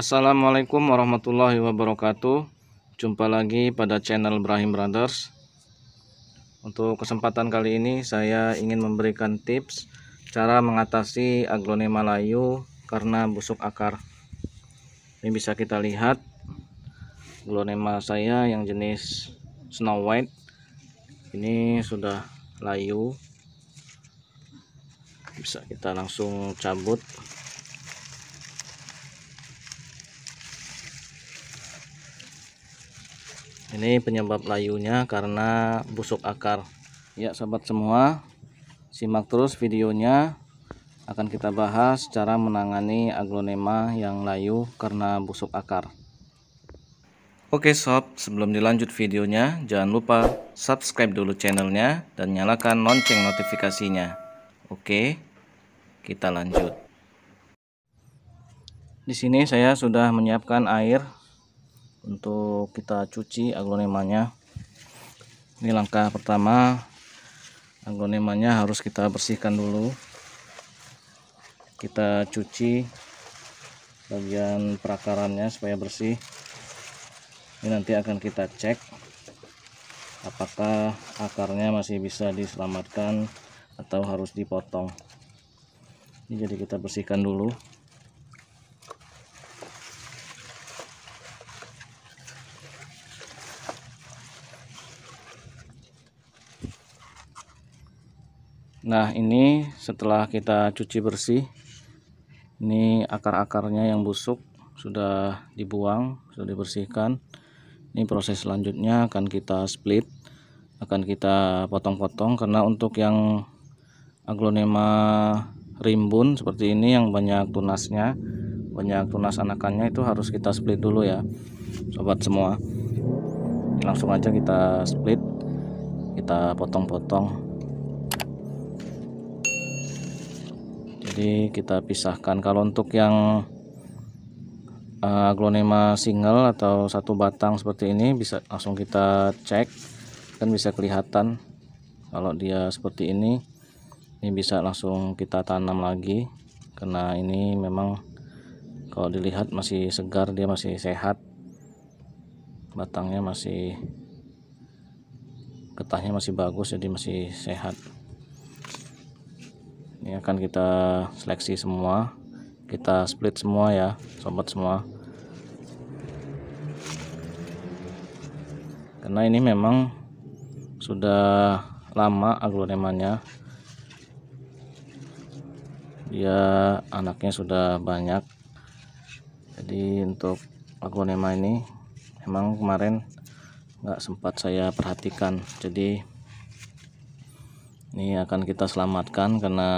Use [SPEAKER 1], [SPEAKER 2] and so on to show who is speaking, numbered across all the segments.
[SPEAKER 1] Assalamualaikum warahmatullahi wabarakatuh. Jumpa lagi pada channel Brahim Brothers. Untuk kesempatan kali ini saya ingin memberikan tips cara mengatasi aglonema layu karena busuk akar. Ini bisa kita lihat aglonema saya yang jenis Snow White ini sudah layu. Bisa kita langsung cabut. Ini penyebab layunya karena busuk akar. Ya sahabat semua, simak terus videonya. Akan kita bahas cara menangani aglonema yang layu karena busuk akar. Oke sob, sebelum dilanjut videonya, jangan lupa subscribe dulu channelnya dan nyalakan lonceng notifikasinya. Oke, kita lanjut. Di sini saya sudah menyiapkan air untuk kita cuci aglonemanya. Ini langkah pertama, aglonemanya harus kita bersihkan dulu. Kita cuci bagian perakarannya supaya bersih. Ini nanti akan kita cek apakah akarnya masih bisa diselamatkan atau harus dipotong. Ini jadi kita bersihkan dulu. Nah, ini setelah kita cuci bersih, ini akar-akarnya yang busuk sudah dibuang, sudah dibersihkan. Ini proses selanjutnya akan kita split, akan kita potong-potong, karena untuk yang aglonema rimbun seperti ini yang banyak tunasnya, banyak tunas anakannya, itu harus kita split dulu ya sobat semua. Langsung aja kita split, kita potong-potong. Jadi kita pisahkan. Kalau untuk yang aglonema single atau satu batang seperti ini, bisa langsung kita cek, kan bisa kelihatan kalau dia seperti ini bisa langsung kita tanam lagi, karena ini memang kalau dilihat masih segar, dia masih sehat, batangnya masih, getahnya masih bagus, jadi masih sehat. Ini akan kita seleksi semua, kita split semua ya sobat semua, karena ini memang sudah lama aglonemanya, dia anaknya sudah banyak. Jadi untuk aglonema ini memang kemarin nggak sempat saya perhatikan, jadi ini akan kita selamatkan karena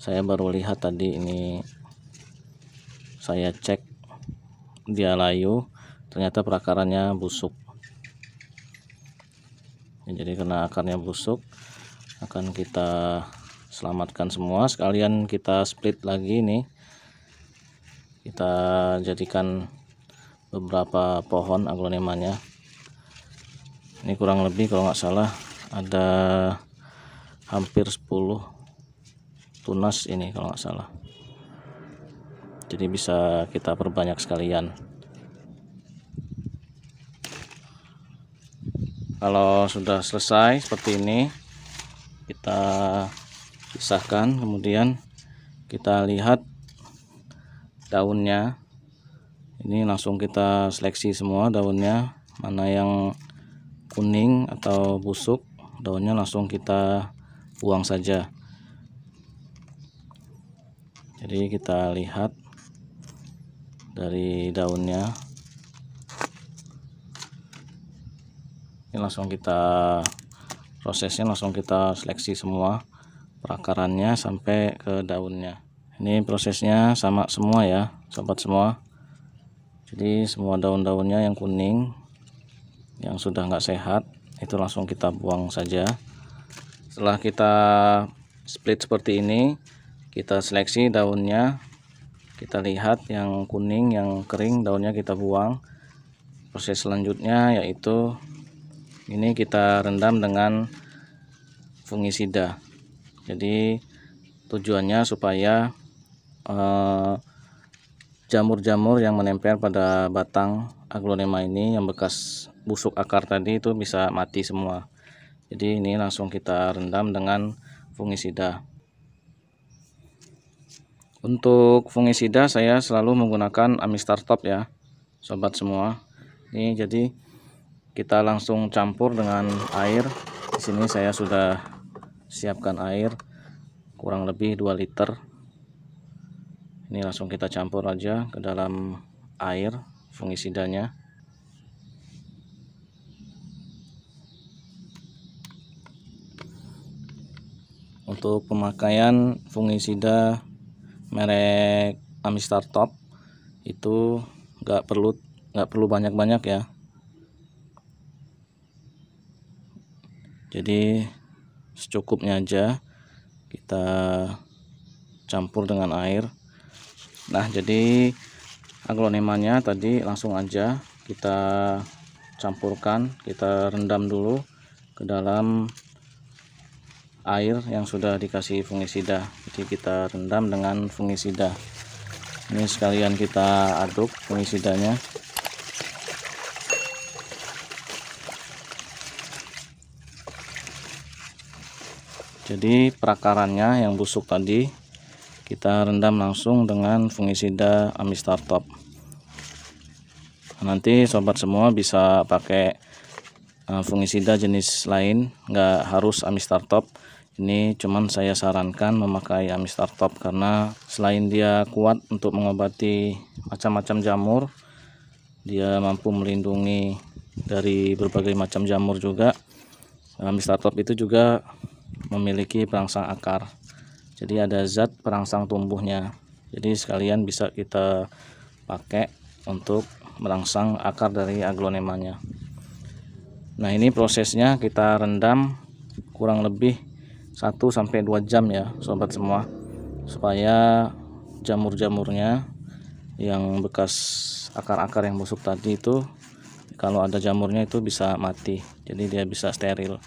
[SPEAKER 1] saya baru lihat tadi. Ini saya cek dia layu, ternyata perakarannya busuk. Jadi karena akarnya busuk, akan kita selamatkan semua, sekalian kita split lagi. Nih kita jadikan beberapa pohon aglonemanya. Ini kurang lebih kalau nggak salah ada hampir 10 tunas ini kalau nggak salah, jadi bisa kita perbanyak sekalian. Kalau sudah selesai seperti ini, kita pisahkan, kemudian kita lihat daunnya. Ini langsung kita seleksi semua daunnya, mana yang kuning atau busuk, daunnya langsung kita buang saja. Jadi kita lihat dari daunnya, ini langsung kita prosesnya, langsung kita seleksi semua perakarannya sampai ke daunnya. Ini prosesnya sama semua ya sobat semua. Jadi semua daun-daunnya yang kuning, yang sudah nggak sehat, itu langsung kita buang saja. Setelah kita split seperti ini, kita seleksi daunnya, kita lihat yang kuning, yang kering, daunnya kita buang. Proses selanjutnya yaitu ini kita rendam dengan fungisida. Jadi tujuannya supaya jamur-jamur yang menempel pada batang aglonema ini yang bekas busuk akar tadi itu bisa mati semua. Jadi ini langsung kita rendam dengan fungisida. Untuk fungisida saya selalu menggunakan Amistar Top ya, sobat semua. Ini jadi kita langsung campur dengan air. Di sini saya sudah siapkan air kurang lebih 2 liter. Ini langsung kita campur aja ke dalam air fungisidanya. Untuk pemakaian fungisida merek Amistar Top itu nggak perlu banyak-banyak ya. Jadi secukupnya aja kita campur dengan air. Nah, jadi aglonemanya tadi langsung aja kita campurkan, kita rendam dulu ke dalam air yang sudah dikasih fungisida. Jadi kita rendam dengan fungisida. Ini sekalian kita aduk fungisidanya. Jadi perakarannya yang busuk tadi kita rendam langsung dengan fungisida Amistar Top. Nanti sobat semua bisa pakai fungisida jenis lain, nggak harus Amistar Top. Ini cuman saya sarankan memakai Amistar Top karena selain dia kuat untuk mengobati macam-macam jamur, dia mampu melindungi dari berbagai macam jamur juga. Amistar Top itu juga memiliki perangsang akar. Jadi ada zat perangsang tumbuhnya. Jadi sekalian bisa kita pakai untuk merangsang akar dari aglonemanya. Nah, ini prosesnya kita rendam kurang lebih 1-2 jam ya sobat semua, supaya jamur-jamurnya yang bekas akar-akar yang busuk tadi itu, kalau ada jamurnya itu bisa mati, jadi dia bisa steril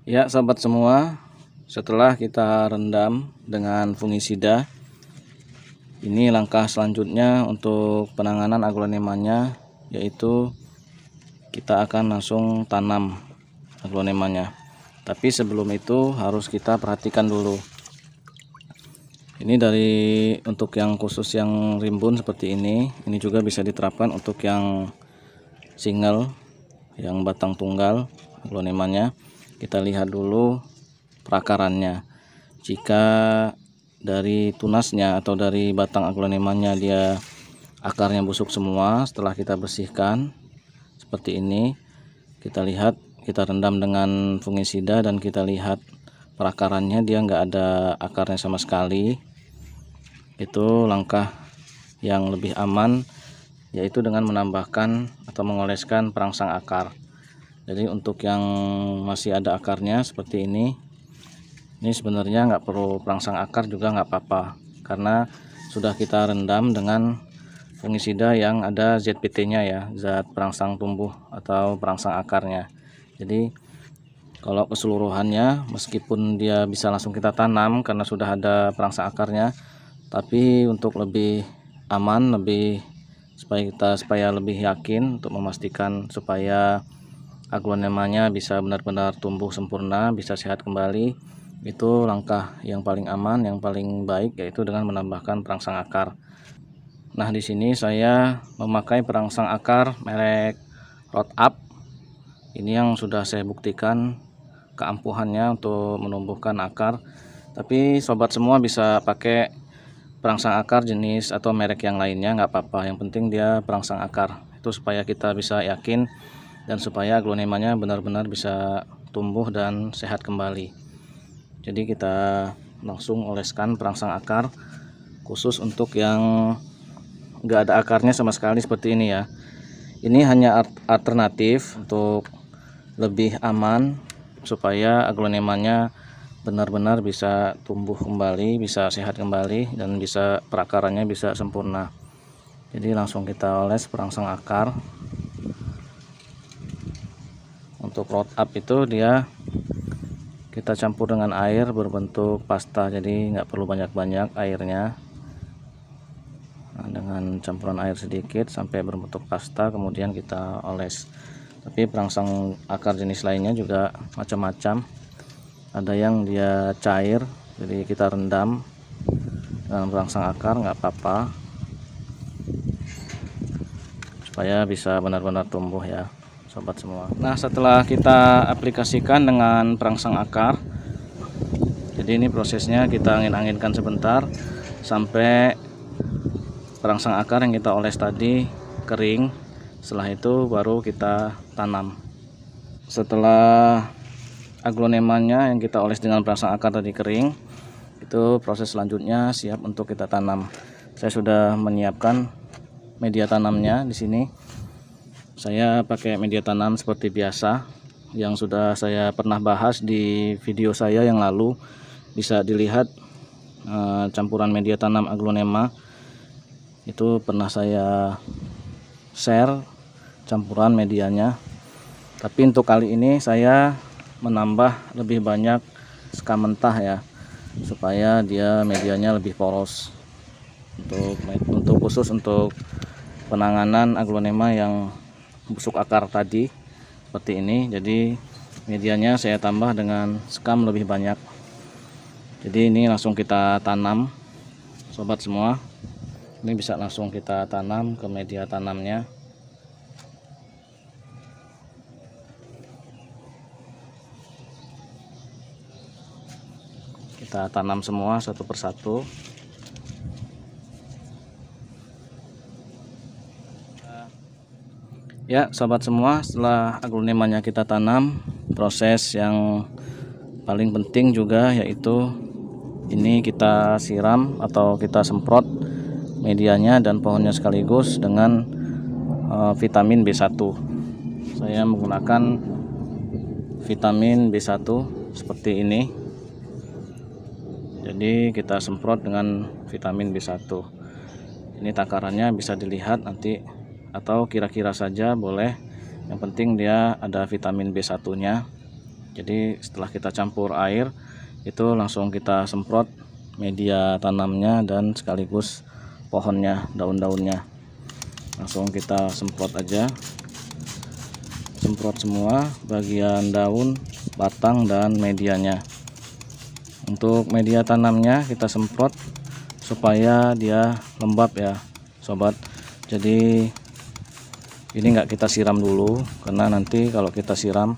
[SPEAKER 1] ya sobat semua. Setelah kita rendam dengan fungisida, ini langkah selanjutnya untuk penanganan aglonemanya, yaitu kita akan langsung tanam aglonemanya. Tapi sebelum itu harus kita perhatikan dulu. Ini untuk yang khusus yang rimbun seperti ini juga bisa diterapkan untuk yang single, yang batang tunggal aglonemanya. Kita lihat dulu perakarannya. Jika dari tunasnya atau dari batang aglonemanya dia akarnya busuk semua, setelah kita bersihkan seperti ini, kita lihat, kita rendam dengan fungisida dan kita lihat perakarannya dia nggak ada akarnya sama sekali, itu langkah yang lebih aman, yaitu dengan menambahkan atau mengoleskan perangsang akar. Jadi untuk yang masih ada akarnya seperti ini sebenarnya nggak perlu perangsang akar juga nggak apa-apa, karena sudah kita rendam dengan fungisida yang ada ZPT-nya ya, zat perangsang tumbuh atau perangsang akarnya. Jadi kalau keseluruhannya, meskipun dia bisa langsung kita tanam karena sudah ada perangsang akarnya, tapi untuk lebih aman, supaya lebih yakin, untuk memastikan supaya aglonemanya bisa benar-benar tumbuh sempurna, bisa sehat kembali, itu langkah yang paling aman, yang paling baik, yaitu dengan menambahkan perangsang akar. Nah, di sini saya memakai perangsang akar merek Root-Up. Ini yang sudah saya buktikan keampuhannya untuk menumbuhkan akar. Tapi sobat semua bisa pakai perangsang akar jenis atau merek yang lainnya, nggak apa-apa. Yang penting dia perangsang akar. Itu supaya kita bisa yakin dan supaya aglonemanya benar-benar bisa tumbuh dan sehat kembali. Jadi kita langsung oleskan perangsang akar khusus untuk yang nggak ada akarnya sama sekali seperti ini ya. Ini hanya alternatif untuk lebih aman supaya aglonemanya benar-benar bisa tumbuh kembali, bisa sehat kembali, dan bisa perakarannya bisa sempurna. Jadi langsung kita oles perangsang akar. Untuk Root-Up itu dia kita campur dengan air berbentuk pasta, jadi nggak perlu banyak-banyak airnya. Nah, dengan campuran air sedikit sampai berbentuk pasta, kemudian kita oles. Tapi perangsang akar jenis lainnya juga macam-macam, ada yang dia cair, jadi kita rendam dengan perangsang akar, nggak apa-apa, supaya bisa benar-benar tumbuh ya sobat semua. Nah, setelah kita aplikasikan dengan perangsang akar, jadi ini prosesnya kita angin-anginkan sebentar sampai perangsang akar yang kita oles tadi kering. Setelah itu baru kita tanam. Setelah aglonemanya yang kita oles dengan perangsang akar tadi kering, itu proses selanjutnya siap untuk kita tanam. Saya sudah menyiapkan media tanamnya di sini. Saya pakai media tanam seperti biasa yang sudah saya pernah bahas di video saya yang lalu. Bisa dilihat campuran media tanam aglonema itu pernah saya share campuran medianya. Tapi untuk kali ini saya menambah lebih banyak sekam mentah ya, supaya dia medianya lebih poros untuk khusus untuk penanganan aglonema yang busuk akar tadi seperti ini. Jadi medianya saya tambah dengan sekam lebih banyak. Jadi ini langsung kita tanam sobat semua. Ini bisa langsung kita tanam ke media tanamnya. Kita tanam semua satu persatu. Ya sobat semua, setelah aglonemanya kita tanam, proses yang paling penting juga yaitu ini kita siram atau kita semprot medianya dan pohonnya sekaligus dengan vitamin B1. Saya menggunakan vitamin B1 seperti ini. Jadi kita semprot dengan vitamin B1. Ini takarannya bisa dilihat nanti, atau kira-kira saja boleh. Yang penting dia ada vitamin B1-nya. Jadi setelah kita campur air, itu langsung kita semprot media tanamnya dan sekaligus pohonnya, daun-daunnya. Langsung kita semprot aja. Semprot semua bagian daun, batang, dan medianya. Untuk media tanamnya kita semprot supaya dia lembab ya sobat. Jadi ini nggak kita siram dulu, karena nanti kalau kita siram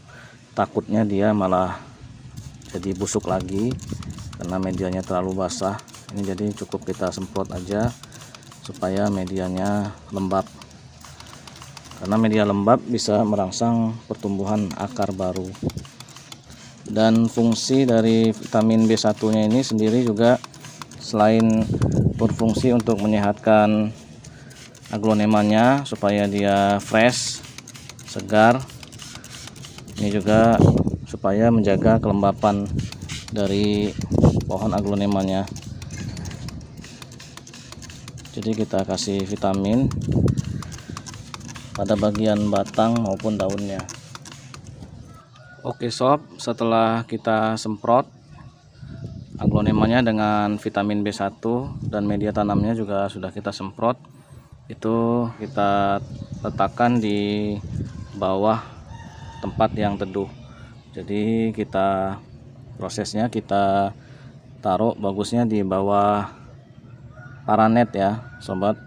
[SPEAKER 1] takutnya dia malah jadi busuk lagi karena medianya terlalu basah. Ini jadi cukup kita semprot aja supaya medianya lembab, karena media lembab bisa merangsang pertumbuhan akar baru. Dan fungsi dari vitamin B1 nya ini sendiri juga selain berfungsi untuk menyehatkan aglonemanya supaya dia fresh, segar, ini juga supaya menjaga kelembapan dari pohon aglonemanya. Jadi kita kasih vitamin pada bagian batang maupun daunnya. Oke sob, setelah kita semprot aglonemanya dengan vitamin B1 dan media tanamnya juga sudah kita semprot, itu kita letakkan di bawah tempat yang teduh. Jadi prosesnya kita taruh bagusnya di bawah paranet ya sobat.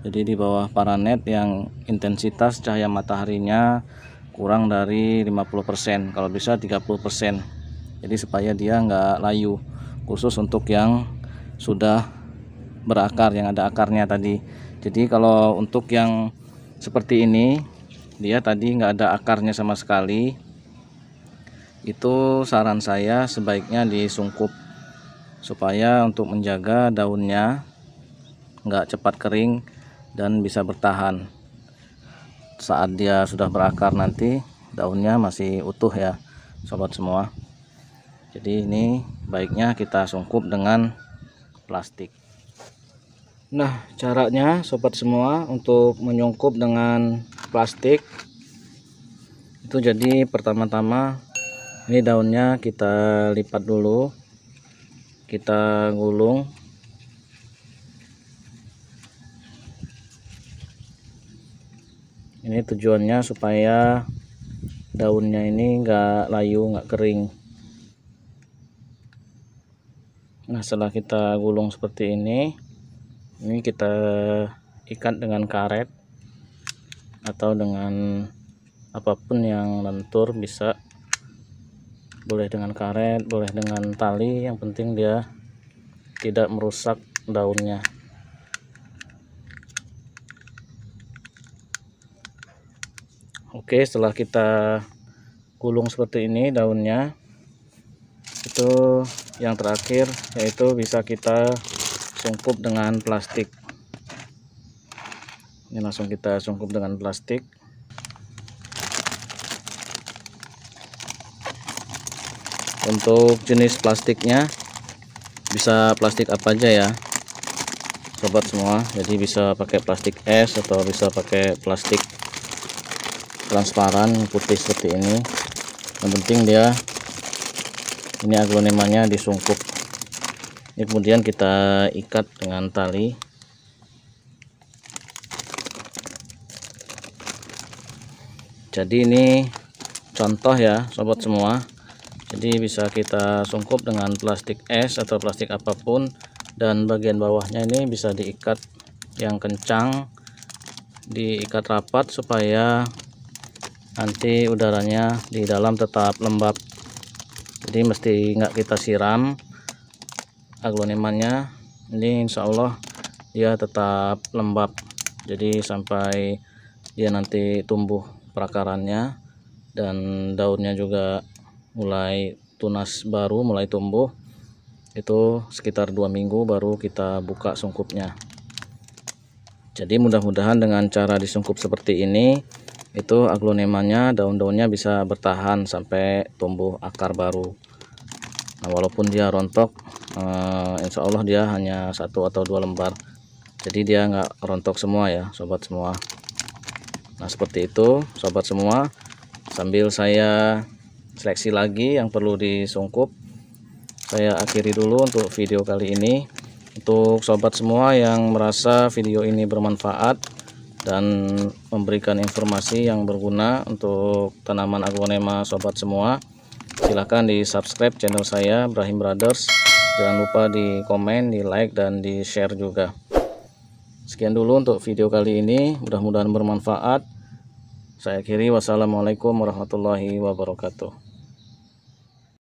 [SPEAKER 1] Jadi di bawah paranet yang intensitas cahaya mataharinya kurang dari 50%, kalau bisa 30%. Jadi supaya dia nggak layu, khusus untuk yang sudah berakar, yang ada akarnya tadi. Jadi kalau untuk yang seperti ini, dia tadi nggak ada akarnya sama sekali, itu saran saya sebaiknya disungkup supaya untuk menjaga daunnya nggak cepat kering dan bisa bertahan. Saat dia sudah berakar nanti daunnya masih utuh ya sobat semua. Jadi ini baiknya kita sungkup dengan plastik. Nah, caranya sobat semua untuk menyungkup dengan plastik itu, jadi pertama-tama ini daunnya kita lipat dulu, kita gulung. Ini tujuannya supaya daunnya ini enggak layu, enggak kering. Nah, setelah kita gulung seperti ini kita ikat dengan karet atau dengan apapun yang lentur, bisa boleh dengan karet, boleh dengan tali, yang penting dia tidak merusak daunnya. Oke, setelah kita gulung seperti ini daunnya, itu yang terakhir yaitu bisa kita sungkup dengan plastik. Ini langsung kita sungkup dengan plastik. Untuk jenis plastiknya bisa plastik apa aja ya sobat semua, jadi bisa pakai plastik es atau bisa pakai plastik transparan putih seperti ini. Yang penting dia ini aglonemanya disungkup. Ini kemudian kita ikat dengan tali. Jadi ini contoh ya sobat semua, jadi bisa kita sungkup dengan plastik es atau plastik apapun, dan bagian bawahnya ini bisa diikat yang kencang, diikat rapat supaya nanti udaranya di dalam tetap lembab. Jadi mesti nggak kita siram aglonemannya, ini insya Allah dia tetap lembab, jadi sampai dia nanti tumbuh perakarannya dan daunnya juga mulai tunas baru, mulai tumbuh, itu sekitar 2 minggu baru kita buka sungkupnya. Jadi mudah-mudahan dengan cara disungkup seperti ini itu aglonemanya, daun-daunnya bisa bertahan sampai tumbuh akar baru. Nah, walaupun dia rontok, insya Allah dia hanya 1 atau 2 lembar, jadi dia nggak rontok semua ya sobat semua. Nah, seperti itu sobat semua. Sambil saya seleksi lagi yang perlu disungkup, saya akhiri dulu untuk video kali ini. Untuk sobat semua yang merasa video ini bermanfaat dan memberikan informasi yang berguna untuk tanaman aglonema sobat semua, silahkan di subscribe channel saya Brahim Brothers. Jangan lupa di komen, di like, dan di share juga. Sekian dulu untuk video kali ini, mudah-mudahan bermanfaat. Saya akhiri, wassalamualaikum warahmatullahi wabarakatuh.